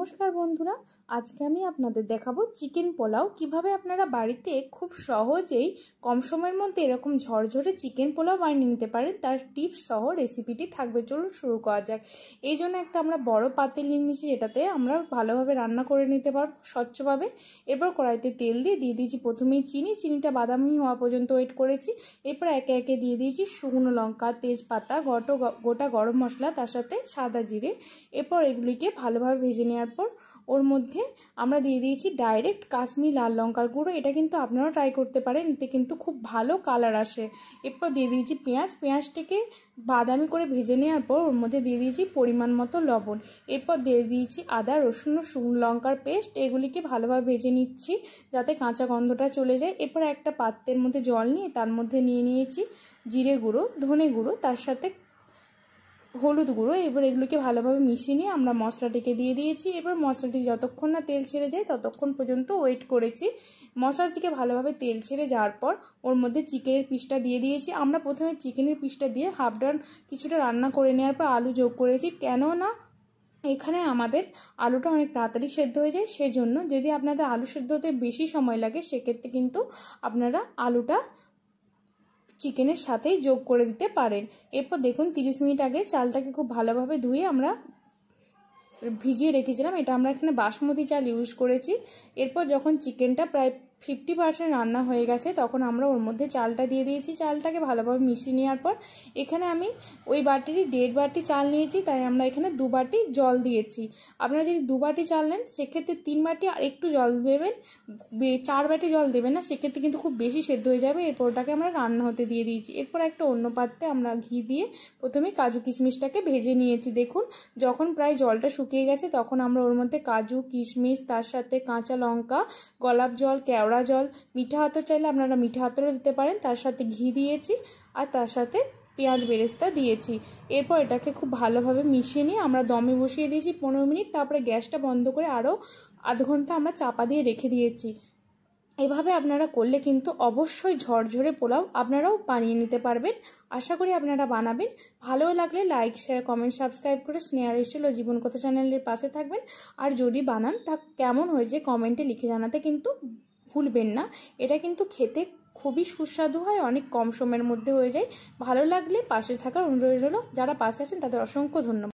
নমস্কার বন্ধুরা, আজকে আমি আপনাদের দেখাবো চিকেন পোলাও কিভাবে আপনারা বাড়িতে খুব সহজেই কম সময়ের মধ্যে এরকম ঝরঝরে চিকেন পোলাও বানিয়ে নিতে পারেন। তার টিপস সহ রেসিপিটি থাকবে। চলুন শুরু করা যাক। এই জন্য একটা আমরা বড় পাতিল নিয়ে নিয়েছি, যেটাতে আমরা ভালোভাবে রান্না করে নিতে পারবো স্বচ্ছভাবে। এরপর কড়াইতে তেল দিয়ে দিয়েছি প্রথমেই চিনিটা বাদামি হওয়া পর্যন্ত ওয়েট করেছি। এরপর একে একে দিয়ে দিয়েছি শুকনো লঙ্কা, তেজপাতা, গোটা গরম মশলা, তার সাথে সাদা জিরে। এরপর এগুলিকে ভালোভাবে ভেজে নেওয়ার পর ওর মধ্যে আমরা দিয়ে দিয়েছি ডাইরেক্ট কাশ্মীরি লাল লঙ্কার গুঁড়ো। এটা কিন্তু আপনারাও ট্রাই করতে পারেন, এতে কিন্তু খুব ভালো কালার আসে। এরপর দিয়ে দিয়েছি পেঁয়াজটিকে বাদামি করে ভেজে নেওয়ার পর ওর মধ্যে দিয়ে দিয়েছি পরিমাণ মতো লবণ। এরপর দিয়ে দিয়েছি আদা, রসুন ও শুকনো লঙ্কার পেস্ট। এগুলিকে ভালোভাবে ভেজে নিচ্ছি যাতে কাঁচা গন্ধটা চলে যায়। এরপর একটা পাত্রের মধ্যে জল নিয়ে তার মধ্যে নিয়ে নিয়েছি জিরে গুঁড়ো, ধনে গুঁড়ো, তার সাথে হলুদ গুঁড়ো। এবার এগুলোকে ভালোভাবে মিশিয়ে নিয়ে আমরা মশলাটিকে দিয়ে দিয়েছি। এবার মশলাটি যতক্ষণ না তেল ছেড়ে যায় ততক্ষণ পর্যন্ত ওয়েট করেছি। মশলাটিকে ভালোভাবে তেল ছেড়ে যাওয়ার পর ওর মধ্যে চিকেনের পিসটা দিয়ে দিয়েছি। আমরা প্রথমে চিকেনের পিসটা দিয়ে হাফ ডান কিছুটা রান্না করে নেওয়ার পর আলু যোগ করেছি, কেননা এখানে আমাদের আলুটা অনেক তাড়াতাড়ি সেদ্ধ হয়ে যায়। সেজন্য যদি আপনাদের আলু সেদ্ধ হতে বেশি সময় লাগে সেক্ষেত্রে কিন্তু আপনারা আলুটা চিকেনের সাথেই যোগ করে দিতে পারেন। এরপর দেখুন 30 মিনিট আগে চালটাকে খুব ভালোভাবে ধুয়ে আমরা ভিজিয়ে রেখেছিলাম। এটা আমরা এখানে বাসমতি চাল ইউজ করেছি। এরপর যখন চিকেনটা প্রায় 50% রান্না হয়ে গেছে তখন আমরা ওর মধ্যে চালটা দিয়ে দিয়েছি। চালটাকে ভালোভাবে মিশিয়ে নেওয়ার পর এখানে আমি ওই বাটিরই 1.5 বাটি চাল নিয়েছি, তাই আমরা এখানে 2 বাটি জল দিয়েছি। আপনারা যদি 2 বাটি চাল নেন সেক্ষেত্রে 3 বাটি আর একটু জল দেবেন, 4 বাটি জল দেবেন না, সেক্ষেত্রে কিন্তু খুব বেশি সেদ্ধ হয়ে যাবে। এরপর ওটাকে আমরা রান্না হতে দিয়ে দিয়েছি। এরপর একটা অন্য পাত্রে আমরা ঘি দিয়ে প্রথমে কাজু কিশমিশটাকে ভেজে নিয়েছি। দেখুন যখন প্রায় জলটা শুকিয়ে গেছে তখন আমরা ওর মধ্যে কাজু কিশমিশ, তার সাথে কাঁচা লঙ্কা, গোলাপ জল, কেওড়া জল, মিঠা আতর চাইলে আপনারা মিঠা আতরও দিতে পারেন, তার সাথে ঘি দিয়েছি আর তার সাথে পেঁয়াজ বেরেস্তা দিয়েছি। এরপর এটাকে খুব ভালোভাবে মিশিয়ে নিয়ে আমরা দমে বসিয়ে দিয়েছি 15 মিনিট। তারপরে গ্যাসটা বন্ধ করে আরও আধ ঘন্টা আমরা চাপা দিয়ে রেখে দিয়েছি। এভাবে আপনারা করলে কিন্তু অবশ্যই ঝরঝরে পোলাও আপনারাও বানিয়ে নিতে পারবেন। আশা করি আপনারা বানাবেন। ভালো লাগলে লাইক, শেয়ার, কমেন্ট, সাবস্ক্রাইব করে স্নেহা রেসিপি ও জীবন কথা চ্যানেলের পাশে থাকবেন। আর যদি বানান তা কেমন হয়েছে কমেন্টে লিখে জানাতে কিন্তু ভুলবেন না। এটা কিন্তু খেতে খুবই সুস্বাদু হয়, অনেক কম সময়ের মধ্যে হয়ে যায়। ভালো লাগলে পাশে থাকার অনুরোধ রইল। যারা পাশে আছেন তাদের অসংখ্য ধন্যবাদ।